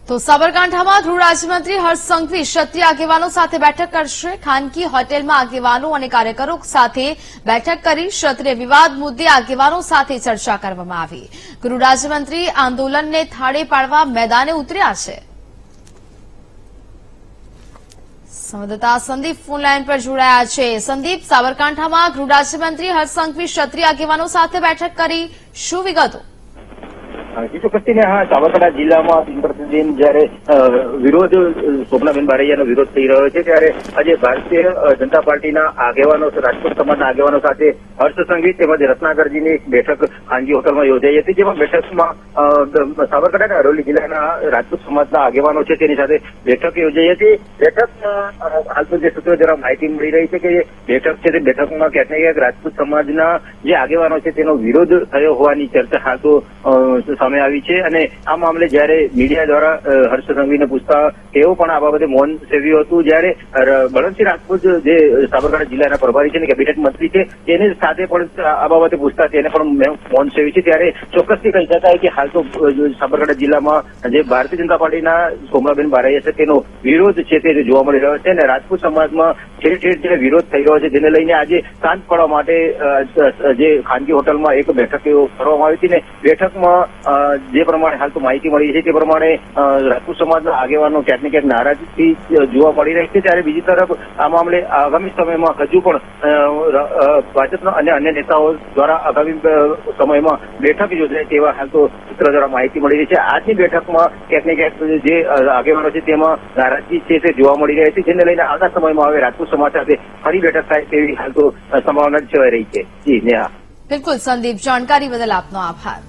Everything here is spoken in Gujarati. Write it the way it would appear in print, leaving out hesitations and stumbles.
તો સાબરકાંઠામાં ગૃહ રાજ્યમંત્રી હર્ષ સંઘવી ક્ષત્રિય આગેવાનો સાથે બેઠક કરશે। ખાનગી હોટેલમાં આગેવાનો અને કાર્યકરો સાથે બેઠક કરી ક્ષત્રિય વિવાદ મુદ્દે આગેવાનો સાથે ચર્ચા કરવામાં આવી। ગૃહ રાજ્યમંત્રી આંદોલનને થાળે પાડવા મેદાને ઉતર્યા છે। સંવાદદાતા સંદીપ ફોનલાઈન પર જોડાયા છે। સંદીપ, સાબરકાંઠામાં ગૃહ રાજ્યમંત્રી હર્ષ સંઘવી ક્ષત્રિય આગેવાનો સાથે બેઠક કરી, શું વિગતો? ચોક્કસથી સાબરકાંઠા જિલ્લામાં દિન પ્રતિદિન જયારે વિરોધ શોભનાબેન બારૈયાનો વિરોધ થઈ રહ્યો છે ત્યારે આજે ભારતીય જનતા પાર્ટીના આગેવાનો, રાજપૂત સમાજના આગેવાનો સાથે હર્ષ સંઘવી તેમજ રત્નાકરજીની એક બેઠક ખાનગી હોટલમાં યોજાઈ હતી, જેમાં બેઠકમાં સાબરકાંઠા અને અરવલ્લી જિલ્લાના રાજપૂત સમાજના આગેવાનો છે તેની સાથે બેઠક યોજાઈ હતી। બેઠકમાં હાલ તો જે સૂત્રો જરા માહિતી મળી રહી છે કે બેઠક છે તે બેઠકમાં ક્યાંક ને ક્યાંક રાજપૂત સમાજના જે આગેવાનો છે તેનો વિરોધ થયો હોવાની ચર્ચા હાલ તો સામે આવી છે। અને આ મામલે જયારે મીડિયા દ્વારા હર્ષ સંઘવીને પૂછતા તેઓ પણ આ બાબતે મૌન સેવ્યું હતું। જયારે બળવંતસિંહ રાજપૂત જે સાબરકાંઠા જિલ્લાના પ્રભારી છે અને કેબિનેટ મંત્રી છે તેની સાથે પણ આ બાબતે પૂછતા તેને પણ મૌન સેવ્યું છે। ત્યારે ચોક્કસથી કહી શકાય કે હાલ તો સાબરકાંઠા જિલ્લામાં જે ભારતીય જનતા પાર્ટીના સોમનાબેન બારૈયા છે તેનો વિરોધ છે તે જોવા મળી રહ્યો છે અને રાજપૂત સમાજમાં ઠેર ઠેર જે વિરોધ થઈ રહ્યો છે જેને લઈને આજે શાંત પાડવા માટે જે ખાનગી હોટલમાં એક બેઠક કરવામાં આવી હતી ને બેઠકમાં જે પ્રમાણે હાલ તો માહિતી મળી છે તે પ્રમાણે રાજપૂત સમાજના આગેવાનો ક્યાંક ને ક્યાંક નારાજગી જોવા મળી રહી છે। ત્યારે બીજી તરફ આ મામલે આગામી સમયમાં હજુ પણ ભાજપના અને અન્ય નેતાઓ દ્વારા આગામી સમયમાં બેઠક યોજાય તેવા હાલ તો સૂત્રો દ્વારા માહિતી મળી રહી છે। આજની બેઠકમાં ક્યાંક ને ક્યાંક જે આગેવાનો છે તેમાં નારાજગી છે તે જોવા મળી રહી છે, જેને લઈને આવતા સમયમાં હવે રાજપૂત સમાજ સાથે ફરી બેઠક થાય તેવી હાલ તો સંભાવના છવાઈ રહી છે। જી નેહા। બિલકુલ સંદીપ, જાણકારી બદલ આપનો આભાર।